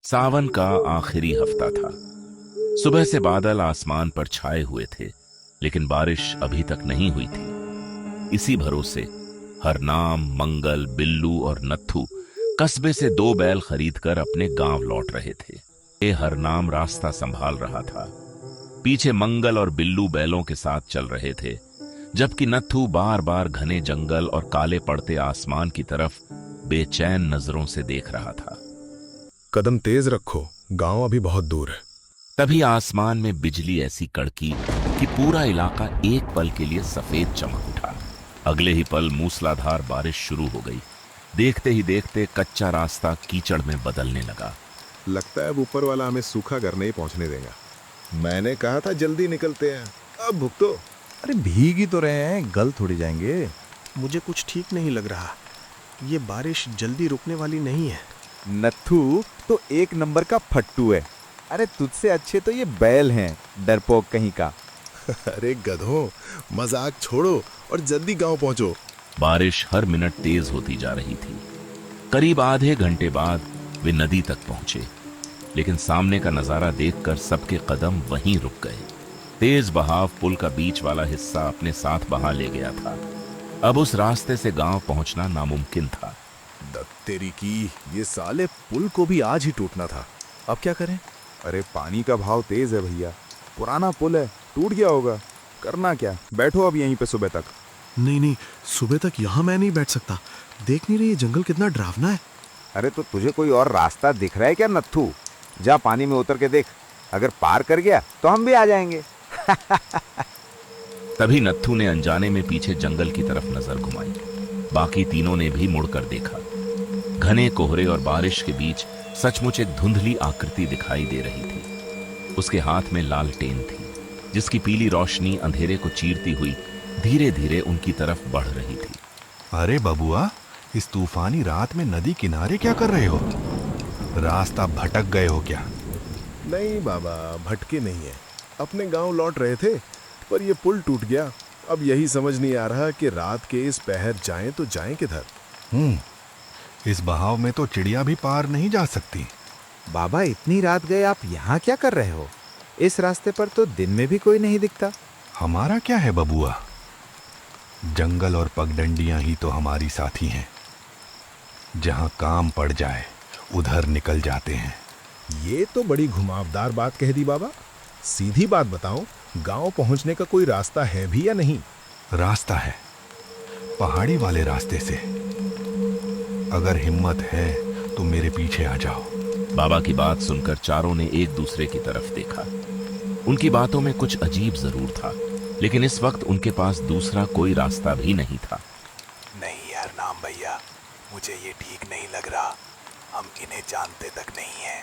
सावन का आखिरी हफ्ता था। सुबह से बादल आसमान पर छाए हुए थे, लेकिन बारिश अभी तक नहीं हुई थी। इसी भरोसे हरनाम, मंगल, बिल्लू और नत्थू कस्बे से 2 बैल खरीदकर अपने गांव लौट रहे थे। ये हरनाम रास्ता संभाल रहा था। पीछे मंगल और बिल्लू बैलों के साथ चल रहे थे, जबकि नत्थू बार बार घने जंगल और काले पड़ते आसमान की तरफ बेचैन नजरों से देख रहा था। कदम तेज रखो, गांव अभी बहुत दूर है। तभी आसमान में बिजली ऐसी कड़की कि पूरा इलाका एक पल के लिए सफेद चमक उठा। अगले ही पल मूसलाधार बारिश शुरू हो गई। देखते ही देखते कच्चा रास्ता कीचड़ में बदलने लगा। लगता है अब ऊपर वाला हमें सूखा घर नहीं पहुंचने देगा। मैंने कहा था जल्दी निकलते हैं, अब भुगतो। अरे भीग ही तो रहे हैं, गल थोड़ी जाएंगे। मुझे कुछ ठीक नहीं लग रहा। ये बारिश जल्दी रुकने वाली नहीं है। नत्थू तो एक नंबर का फट्टू है। अरे तुझसे अच्छे तो ये बैल हैं, डरपोक कहीं का। अरे गधों, मजाक छोड़ो और जल्दी गांव पहुंचो। बारिश हर मिनट तेज होती जा रही थी। करीब आधे घंटे बाद वे नदी तक पहुंचे, लेकिन सामने का नजारा देखकर सबके कदम वहीं रुक गए। तेज बहाव पुल का बीच वाला हिस्सा अपने साथ बहा ले गया था। अब उस रास्ते से गांव पहुंचना नामुमकिन था। तेरी की, ये साले पुल को भी आज ही टूटना था। अब क्या करें? अरे पानी का भाव तेज है भैया, पुराना पुल है, टूट गया होगा। करना क्या, बैठो अब यहीं पे सुबह तक। नहीं नहीं, सुबह तक यहाँ मैं नहीं बैठ सकता। देख नहीं रही ये जंगल कितना डरावना है। अरे तो तुझे कोई और रास्ता दिख रहा है क्या नत्थू? जा पानी में उतर के देख, अगर पार कर गया तो हम भी आ जाएंगे। तभी नत्थू ने अनजाने में पीछे जंगल की तरफ नजर घुमाई। बाकी तीनों ने भी मुड़कर देखा। घने कोहरे और बारिश के बीच सचमुच एक धुंधली आकृति दिखाई दे रही थी। उसके हाथ में लालटेन थी, जिसकी पीली रोशनी अंधेरे को चीरती हुई धीरे धीरे उनकी तरफ बढ़ रही थी। अरे बबुआ, इस तूफानी रात में नदी किनारे क्या कर रहे हो? रास्ता भटक गए हो क्या? नहीं बाबा, भटके नहीं है, अपने गांव लौट रहे थे, पर ये पुल टूट गया। अब यही समझ नहीं आ रहा कि रात के इस पहर जाएं तो जाएं किधर। इस बहाव में तो चिड़िया भी पार नहीं जा सकती। बाबा इतनी रात गए, आप यहाँ क्या कर रहे हो? इस रास्ते पर तो दिन में भी कोई नहीं दिखता। हमारा क्या है बबुआ, जंगल और पगडंडियां ही तो हमारी साथी हैं। जहां काम पड़ जाए उधर निकल जाते हैं। ये तो बड़ी घुमावदार बात कह दी बाबा। सीधी बात बताओ, गांव पहुंचने का कोई रास्ता है भी या नहीं? रास्ता है, पहाड़ी वाले रास्ते से। अगर हिम्मत है तो मेरे पीछे आ जाओ। बाबा की बात सुनकर चारों ने एक दूसरे की तरफ देखा। उनकी बातों में कुछ अजीब जरूर था, लेकिन इस वक्त उनके पास दूसरा कोई रास्ता भी नहीं था। नहीं यार नाम भैया, मुझे ये ठीक नहीं लग रहा। हम इन्हें जानते तक नहीं हैं।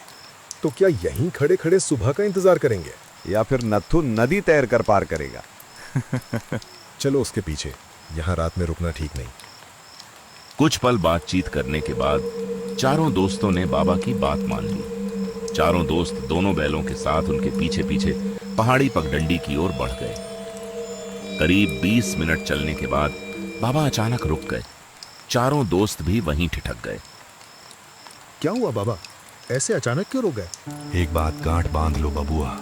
तो क्या यहीं खड़े खड़े सुबह का इंतजार करेंगे, या फिर नत्थू नदी तैर कर पार करेगा? चलो उसके पीछे, यहाँ रात में रुकना ठीक नहीं। कुछ पल बातचीत करने के बाद चारों दोस्तों ने बाबा की बात मान ली। चारों दोस्त दोनों बैलों के साथ उनके पीछे पीछे पहाड़ी पगडंडी की ओर बढ़ गए। करीब 20 मिनट चलने के बाद बाबा अचानक रुक गए। चारों दोस्त भी वहीं ठिठक गए। क्या हुआ बाबा, ऐसे अचानक क्यों रुक गए? एक बात गांठ बांध लो बबुआ,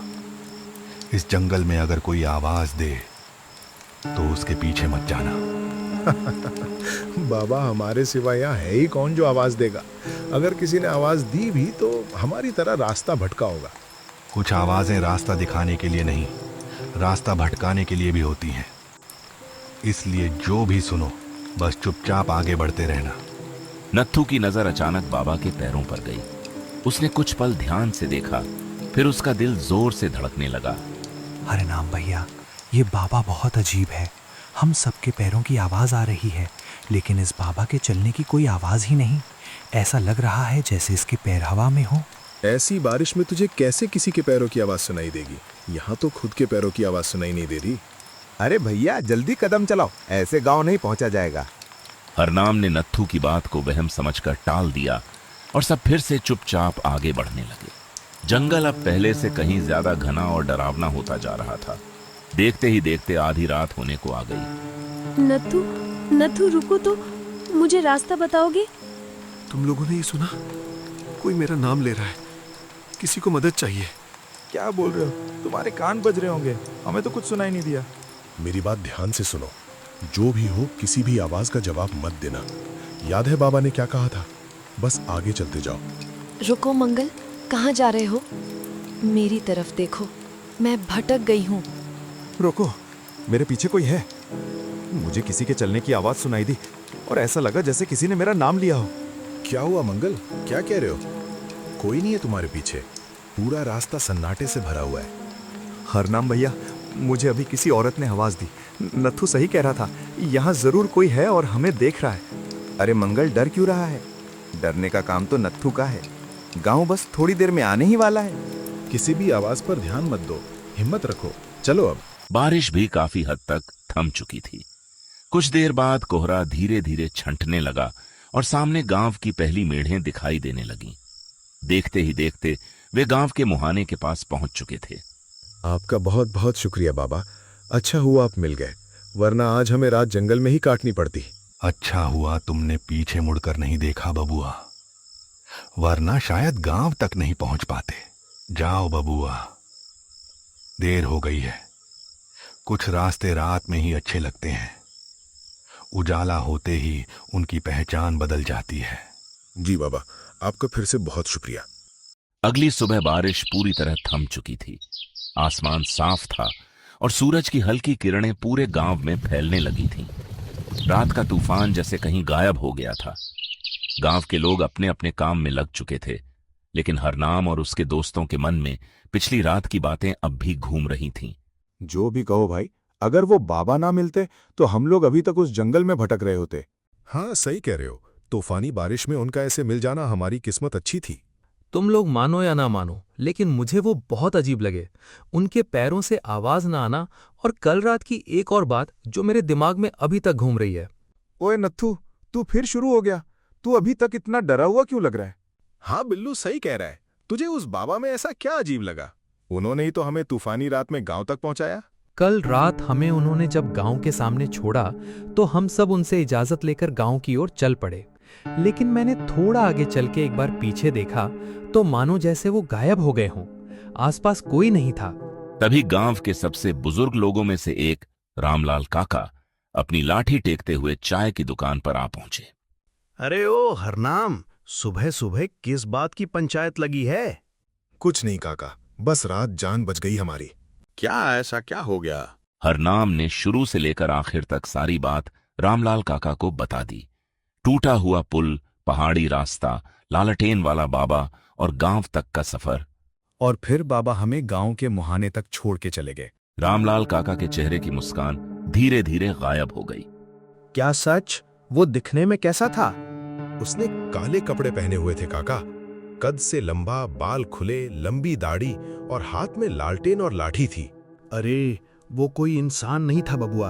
इस जंगल में अगर कोई आवाज दे तो उसके पीछे मत जाना। बाबा, हमारे सिवा यहाँ है ही कौन जो आवाज देगा? अगर किसी ने आवाज दी भी तो हमारी तरह रास्ता भटका होगा। कुछ आवाजें रास्ता दिखाने के लिए नहीं, रास्ता भटकाने के लिए भी होती हैं। इसलिए जो भी सुनो बस चुपचाप आगे बढ़ते रहना। नत्थू की नजर अचानक बाबा के पैरों पर गई। उसने कुछ पल ध्यान से देखा, फिर उसका दिल जोर से धड़कने लगा। अरे नाम भैया, ये बाबा बहुत अजीब है। हम सबके पैरों की आवाज आ रही है, लेकिन इस बाबा के चलने की कोई आवाज ही नहीं। ऐसा लग रहा है जैसे इसके पैर हवा में हो। ऐसी बारिश में तुझे कैसे किसी के पैरों की आवाज सुनाई देगी? यहाँ तो खुद के पैरों की आवाज सुनाई नहीं दे रही। अरे भैया जल्दी कदम चलाओ, ऐसे गांव नहीं पहुंचा जाएगा। हरनाम ने नत्थू की बात को वहम समझकर टाल दिया और सब फिर से चुपचाप आगे बढ़ने लगे। जंगल अब पहले से कहीं ज्यादा घना और डरावना होता जा रहा था। देखते ही देखते आधी रात होने को आ गई। नत्थू, नत्थू रुको तो, मुझे रास्ता बताओगे? तुम लोगों ने ये सुना? कोई मेरा नाम ले रहा है। किसी को मदद चाहिए। क्या बोल रहे हो? तुम्हारे कान बज रहे होंगे, हमें तो कुछ सुनाई नहीं दिया। मेरी बात ध्यान से सुनो। जो भी हो, किसी भी आवाज का जवाब मत देना। याद है बाबा ने क्या कहा था? बस आगे चलते जाओ। रुको मंगल, कहाँ जा रहे हो? मेरी तरफ देखो, मैं भटक गई हूँ। रोको, मेरे पीछे कोई है। मुझे किसी के चलने की आवाज सुनाई दी और ऐसा लगा जैसे किसी ने मेरा नाम लिया हो। क्या हुआ मंगल, क्या कह रहे हो? कोई नहीं है तुम्हारे पीछे, पूरा रास्ता सन्नाटे से भरा हुआ है। हरनाम भैया, मुझे अभी किसी औरत ने आवाज दी। नथु सही कह रहा था, यहाँ जरूर कोई है और हमें देख रहा है। अरे मंगल, डर क्यों रहा है? डरने का काम तो नथु का है। गांव बस थोड़ी देर में आने ही वाला है। किसी भी आवाज पर ध्यान मत दो, हिम्मत रखो, चलो अब। बारिश भी काफी हद तक थम चुकी थी। कुछ देर बाद कोहरा धीरे धीरे छंटने लगा और सामने गांव की पहली मेढ़ें दिखाई देने लगीं। देखते ही देखते वे गांव के मुहाने के पास पहुंच चुके थे। आपका बहुत बहुत शुक्रिया बाबा, अच्छा हुआ आप मिल गए, वरना आज हमें रात जंगल में ही काटनी पड़ती। अच्छा हुआ तुमने पीछे मुड़कर नहीं देखा बबुआ, वरना शायद गांव तक नहीं पहुंच पाते। जाओ बबुआ, देर हो गई है। कुछ रास्ते रात में ही अच्छे लगते हैं, उजाला होते ही उनकी पहचान बदल जाती है। जी बाबा, आपका फिर से बहुत शुक्रिया। अगली सुबह बारिश पूरी तरह थम चुकी थी। आसमान साफ था और सूरज की हल्की किरणें पूरे गांव में फैलने लगी थीं। रात का तूफान जैसे कहीं गायब हो गया था। गांव के लोग अपने अपने काम में लग चुके थे, लेकिन हरनाम और उसके दोस्तों के मन में पिछली रात की बातें अब भी घूम रही थीं। जो भी कहो भाई, अगर वो बाबा ना मिलते तो हम लोग अभी तक उस जंगल में भटक रहे होते। हाँ सही कह रहे हो, तूफानी बारिश में उनका ऐसे मिल जाना हमारी किस्मत अच्छी थी। तुम लोग मानो या ना मानो, लेकिन मुझे वो बहुत अजीब लगे। उनके पैरों से आवाज ना आना, और कल रात की एक और बात जो मेरे दिमाग में अभी तक घूम रही है। ओए नत्थू, तू फिर शुरू हो गया। तू अभी तक इतना डरा हुआ क्यों लग रहा है? हाँ बिल्लू सही कह रहा है, तुझे उस बाबा में ऐसा क्या अजीब लगा? उन्होंने ही तो हमें तूफानी रात में गांव तक पहुंचाया। कल रात हमें उन्होंने जब गांव के सामने छोड़ा तो हम सब उनसे इजाजत लेकर गांव की ओर चल पड़े। लेकिन मैंने थोड़ा आगे चल के एक बार पीछे देखा तो मानो जैसे वो गायब हो गए हों। आसपास कोई नहीं था। तभी गांव के सबसे बुजुर्ग लोगों में से एक रामलाल काका अपनी लाठी टेकते हुए चाय की दुकान पर आ पहुंचे। अरे ओ हरनाम, सुबह सुबह किस बात की पंचायत लगी है? कुछ नहीं काका, बस रात जान बच गई हमारी। क्या ऐसा क्या हो गया? हरनाम ने शुरू से लेकर आखिर तक सारी बात रामलाल काका को बता दी। टूटा हुआ पुल, पहाड़ी रास्ता, लालटेन वाला बाबा और गांव तक का सफर। और फिर बाबा हमें गांव के मुहाने तक छोड़ के चले गए। रामलाल काका के चेहरे की मुस्कान धीरे धीरे गायब हो गई। क्या सच? वो दिखने में कैसा था? उसने काले कपड़े पहने हुए थे काका, कद से लंबा, बाल खुले, लंबी दाढ़ी और हाथ में लालटेन और लाठी थी। अरे वो कोई इंसान नहीं था बबुआ,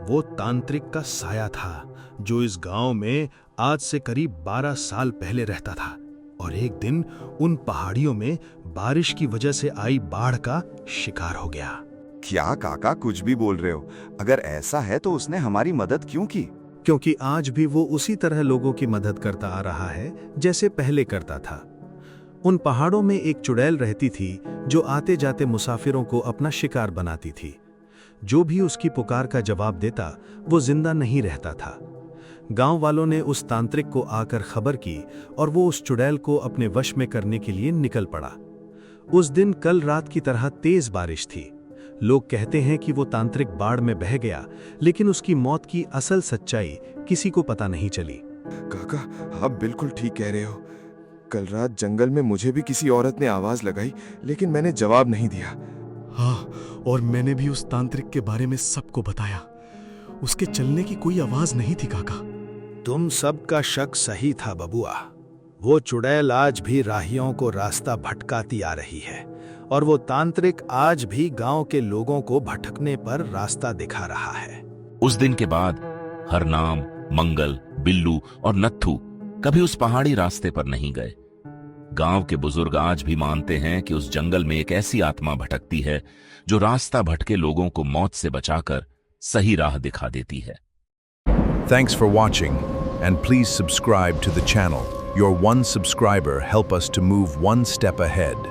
वो तांत्रिक का साया था जो इस गांव में आज से करीब 12 साल पहले रहता था। और एक दिन उन पहाड़ियों में बारिश की वजह से आई बाढ़ का शिकार हो गया। क्या काका कुछ भी बोल रहे हो? अगर ऐसा है तो उसने हमारी मदद क्यों की? क्योंकि आज भी वो उसी तरह लोगों की मदद करता आ रहा है जैसे पहले करता था। उन पहाड़ों में एक चुड़ैल रहती थी जो आते जाते मुसाफिरों को अपना शिकार बनाती थी। जो भी उसकी पुकार का जवाब देता वो जिंदा नहीं रहता था। गांव वालों ने उस तांत्रिक को आकर खबर की और वो उस चुड़ैल को अपने वश में करने के लिए निकल पड़ा। उस दिन कल रात की तरह तेज बारिश थी। लोग कहते हैं कि वो तांत्रिक बाढ़ में बह गया, लेकिन उसकी मौत की असल सच्चाई किसी को पता नहीं चली। काका, आप बिल्कुल ठीक कह रहे हो। कल रात जंगल में मुझे भी किसी औरत ने आवाज लगाई, लेकिन मैंने जवाब नहीं दिया। हाँ, और मैंने भी उस तांत्रिक के बारे में सबको बताया। उसके चलने की कोई आवाज नहीं थी काका। तुम सबका शक सही था बबुआ। वो चुड़ैल आज भी राहियों को रास्ता भटकाती आ रही है, और वो तांत्रिक आज भी गांव के लोगों को भटकने पर रास्ता दिखा रहा है। उस दिन के बाद हरनाम, मंगल, बिल्लू और नत्थू कभी उस पहाड़ी रास्ते पर नहीं गए। गांव के बुजुर्ग आज भी मानते हैं कि उस जंगल में एक ऐसी आत्मा भटकती है जो रास्ता भटके लोगों को मौत से बचाकर सही राह दिखा देती है। Thanks for watching, and please subscribe to the channel. Your one subscriber help us to move one step ahead.